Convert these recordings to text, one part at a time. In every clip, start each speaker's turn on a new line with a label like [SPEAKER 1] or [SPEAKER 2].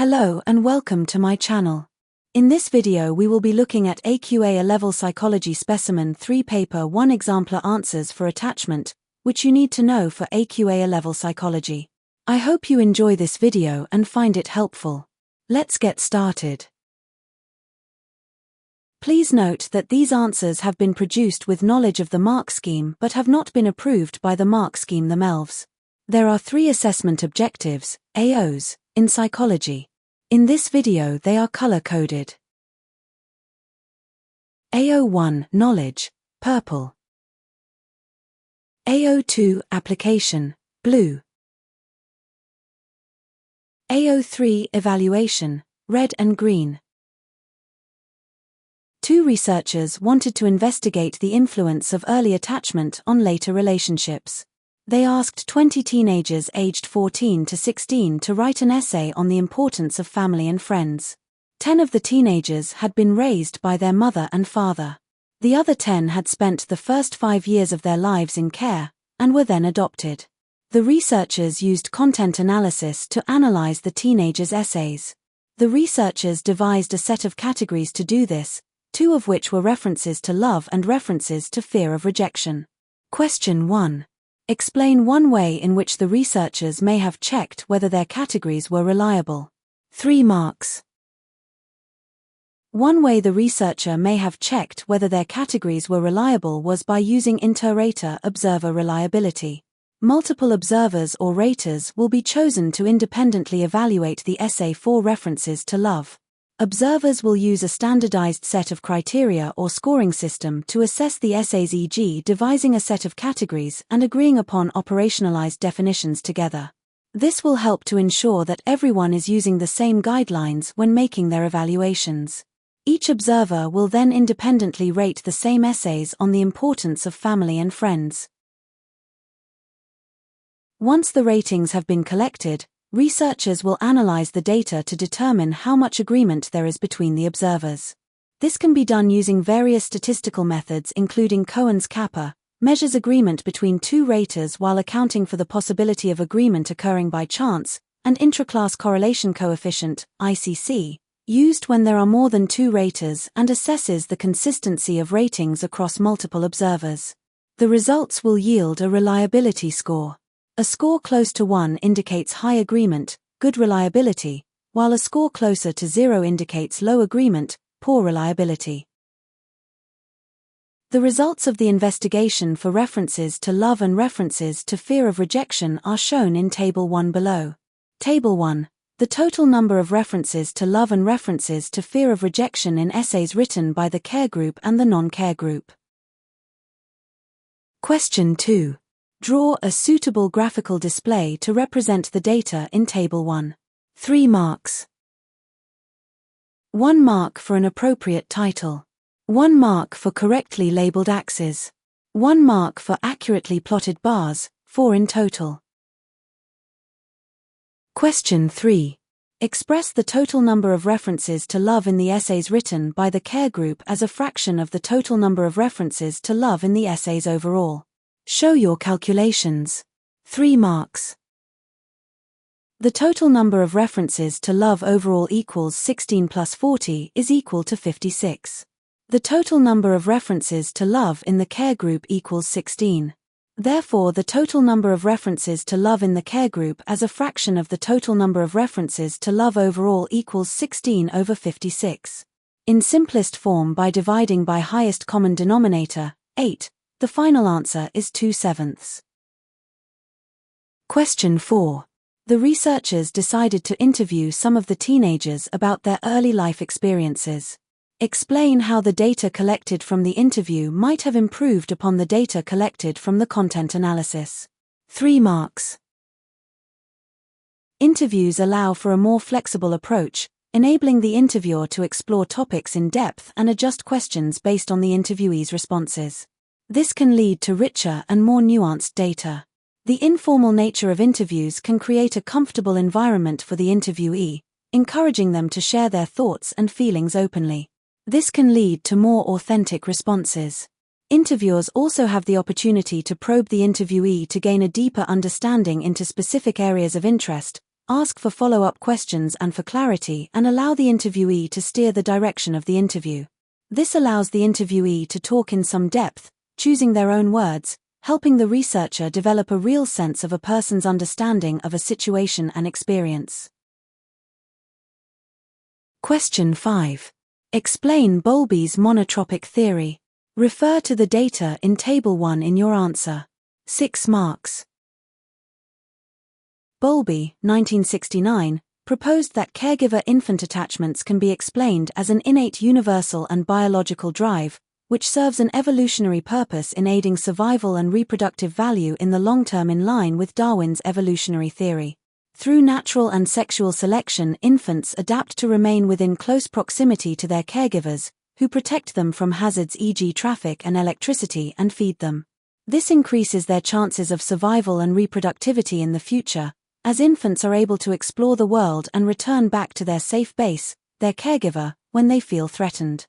[SPEAKER 1] Hello and welcome to my channel. In this video we will be looking at AQA Alevel Psychology Specimen 3 Paper 1 Exemplar Answers for Attachment, which you need to know for AQA Alevel Psychology. I hope you enjoy this video and find it helpful. Let's get started. Please note that these answers have been produced with knowledge of the mark scheme but have not been approved by the mark scheme themselves. There are 3 assessment objectives, AOs, in psychology. In this video they are color-coded. AO1 Knowledge, purple. AO2 Application, blue. AO3 Evaluation, red and green. 2 researchers wanted to investigate the influence of early attachment on later relationships. They asked 20 teenagers aged 14 to 16 to write an essay on the importance of family and friends. 10 of the teenagers had been raised by their mother and father. The other 10 had spent the first 5 years of their lives in care, and were then adopted. The researchers used content analysis to analyze the teenagers' essays. The researchers devised a set of categories to do this, 2 of which were references to love and references to fear of rejection. Question 1. Explain one way in which the researchers may have checked whether their categories were reliable. 3 marks. One way the researcher may have checked whether their categories were reliable was by using inter-rater observer reliability. Multiple observers or raters will be chosen to independently evaluate the essay for references to love. Observers will use a standardized set of criteria or scoring system to assess the essays, e.g., devising a set of categories and agreeing upon operationalized definitions together. This will help to ensure that everyone is using the same guidelines when making their evaluations. Each observer will then independently rate the same essays on the importance of family and friends. Once the ratings have been collected, researchers will analyze the data to determine how much agreement there is between the observers. This can be done using various statistical methods including Cohen's kappa, measures agreement between 2 raters while accounting for the possibility of agreement occurring by chance, and intraclass correlation coefficient, ICC, used when there are more than 2 raters and assesses the consistency of ratings across multiple observers. The results will yield a reliability score. A score close to 1 indicates high agreement, good reliability, while a score closer to 0 indicates low agreement, poor reliability. The results of the investigation for references to love and references to fear of rejection are shown in Table 1 below. Table 1. The total number of references to love and references to fear of rejection in essays written by the care group and the non-care group. Question 2. Draw a suitable graphical display to represent the data in Table 1. 3 marks. 1 mark for an appropriate title. 1 mark for correctly labeled axes. 1 mark for accurately plotted bars, 4 in total. Question 3. Express the total number of references to love in the essays written by the care group as a fraction of the total number of references to love in the essays overall. Show your calculations. 3 marks. The total number of references to love overall equals 16 plus 40 is equal to 56. The total number of references to love in the care group equals 16. Therefore, the total number of references to love in the care group as a fraction of the total number of references to love overall equals 16 over 56. In simplest form by dividing by highest common denominator, 8. The final answer is 2/7. Question 4. The researchers decided to interview some of the teenagers about their early life experiences. Explain how the data collected from the interview might have improved upon the data collected from the content analysis. 3 marks. Interviews allow for a more flexible approach, enabling the interviewer to explore topics in depth and adjust questions based on the interviewee's responses. This can lead to richer and more nuanced data. The informal nature of interviews can create a comfortable environment for the interviewee, encouraging them to share their thoughts and feelings openly. This can lead to more authentic responses. Interviewers also have the opportunity to probe the interviewee to gain a deeper understanding into specific areas of interest, ask for follow-up questions and for clarity, and allow the interviewee to steer the direction of the interview. This allows the interviewee to talk in some depth, choosing their own words, helping the researcher develop a real sense of a person's understanding of a situation and experience. Question 5. Explain Bowlby's monotropic theory. Refer to the data in Table 1 in your answer. 6 marks. Bowlby, 1969, proposed that caregiver-infant attachments can be explained as an innate universal and biological drive, which serves an evolutionary purpose in aiding survival and reproductive value in the long term in line with Darwin's evolutionary theory. Through natural and sexual selection, infants adapt to remain within close proximity to their caregivers, who protect them from hazards e.g. traffic and electricity and feed them. This increases their chances of survival and reproductivity in the future, as infants are able to explore the world and return back to their safe base, their caregiver, when they feel threatened.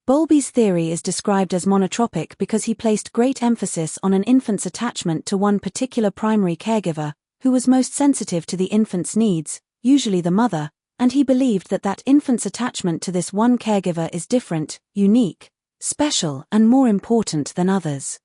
[SPEAKER 1] Bowlby's theory is described as monotropic because he placed great emphasis on an infant's attachment to one particular primary caregiver, who was most sensitive to the infant's needs, usually the mother, and he believed that that infant's attachment to this one caregiver is different, unique, special, and more important than others.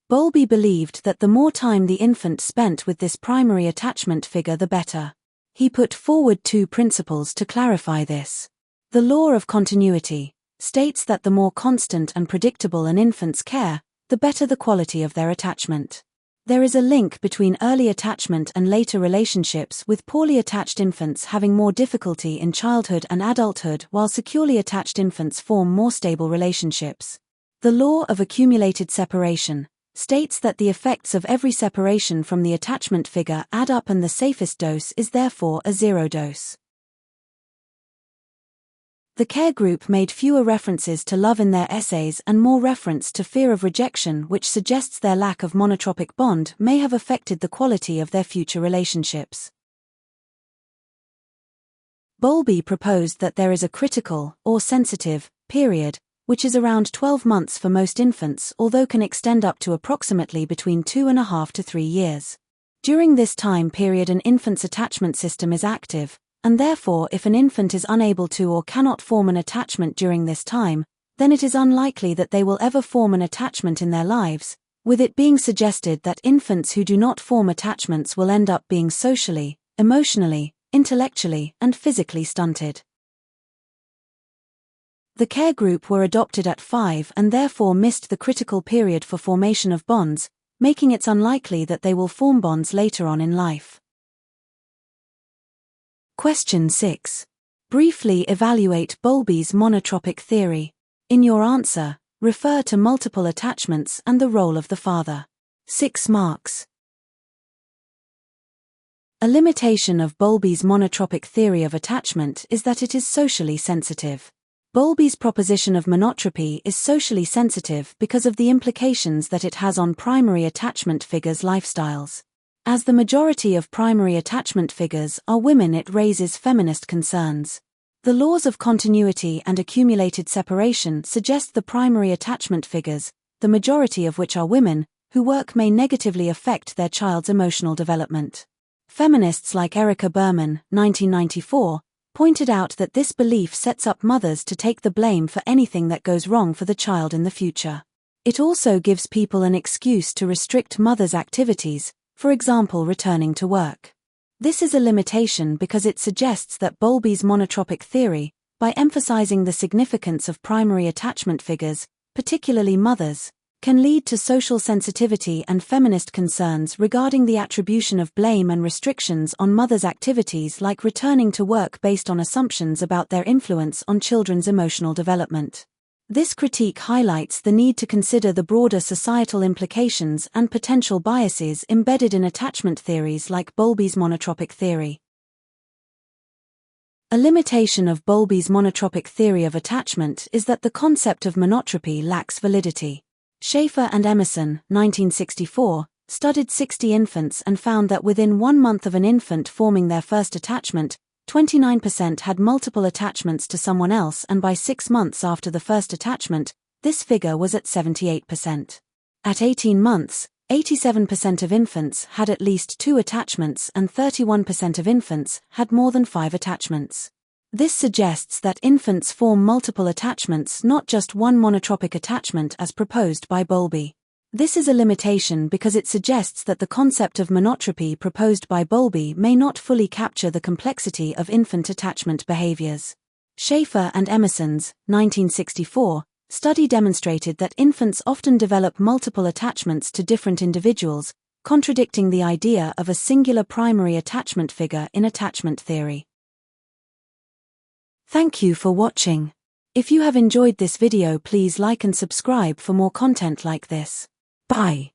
[SPEAKER 1] Bowlby believed that the more time the infant spent with this primary attachment figure, the better. He put forward 2 principles to clarify this. The law of continuity states that the more constant and predictable an infant's care, the better the quality of their attachment. There is a link between early attachment and later relationships, with poorly attached infants having more difficulty in childhood and adulthood, while securely attached infants form more stable relationships. The law of accumulated separation states that the effects of every separation from the attachment figure add up, and the safest dose is therefore a 0 dose. The care group made fewer references to love in their essays and more reference to fear of rejection, which suggests their lack of monotropic bond may have affected the quality of their future relationships. Bowlby proposed that there is a critical, or sensitive, period, which is around 12 months for most infants, although can extend up to approximately between 2.5 to 3 years. During this time period, an infant's attachment system is active, and therefore if an infant is unable to or cannot form an attachment during this time, then it is unlikely that they will ever form an attachment in their lives, with it being suggested that infants who do not form attachments will end up being socially, emotionally, intellectually, and physically stunted. The care group were adopted at 5 and therefore missed the critical period for formation of bonds, making it unlikely that they will form bonds later on in life. Question 6. Briefly evaluate Bowlby's monotropic theory. In your answer, refer to multiple attachments and the role of the father. 6 marks. A limitation of Bowlby's monotropic theory of attachment is that it is socially sensitive. Bowlby's proposition of monotropy is socially sensitive because of the implications that it has on primary attachment figures' lifestyles. As the majority of primary attachment figures are women, it raises feminist concerns. The laws of continuity and accumulated separation suggest the primary attachment figures, the majority of which are women, who work may negatively affect their child's emotional development. Feminists like Erica Berman, 1994, pointed out that this belief sets up mothers to take the blame for anything that goes wrong for the child in the future. It also gives people an excuse to restrict mothers' activities, for example returning to work. This is a limitation because it suggests that Bowlby's monotropic theory, by emphasizing the significance of primary attachment figures, particularly mothers, can lead to social sensitivity and feminist concerns regarding the attribution of blame and restrictions on mothers' activities like returning to work based on assumptions about their influence on children's emotional development. This critique highlights the need to consider the broader societal implications and potential biases embedded in attachment theories like Bowlby's monotropic theory. A limitation of Bowlby's monotropic theory of attachment is that the concept of monotropy lacks validity. Schaefer and Emerson, 1964, studied 60 infants and found that within 1 month of an infant forming their first attachment, 29% had multiple attachments to someone else, and by 6 months after the first attachment, this figure was at 78%. At 18 months, 87% of infants had at least 2 attachments and 31% of infants had more than 5 attachments. This suggests that infants form multiple attachments, not just one monotropic attachment as proposed by Bowlby. This is a limitation because it suggests that the concept of monotropy proposed by Bowlby may not fully capture the complexity of infant attachment behaviors. Schaefer and Emerson's 1964 study demonstrated that infants often develop multiple attachments to different individuals, contradicting the idea of a singular primary attachment figure in attachment theory. Thank you for watching. If you have enjoyed this video, please like and subscribe for more content like this. Bye.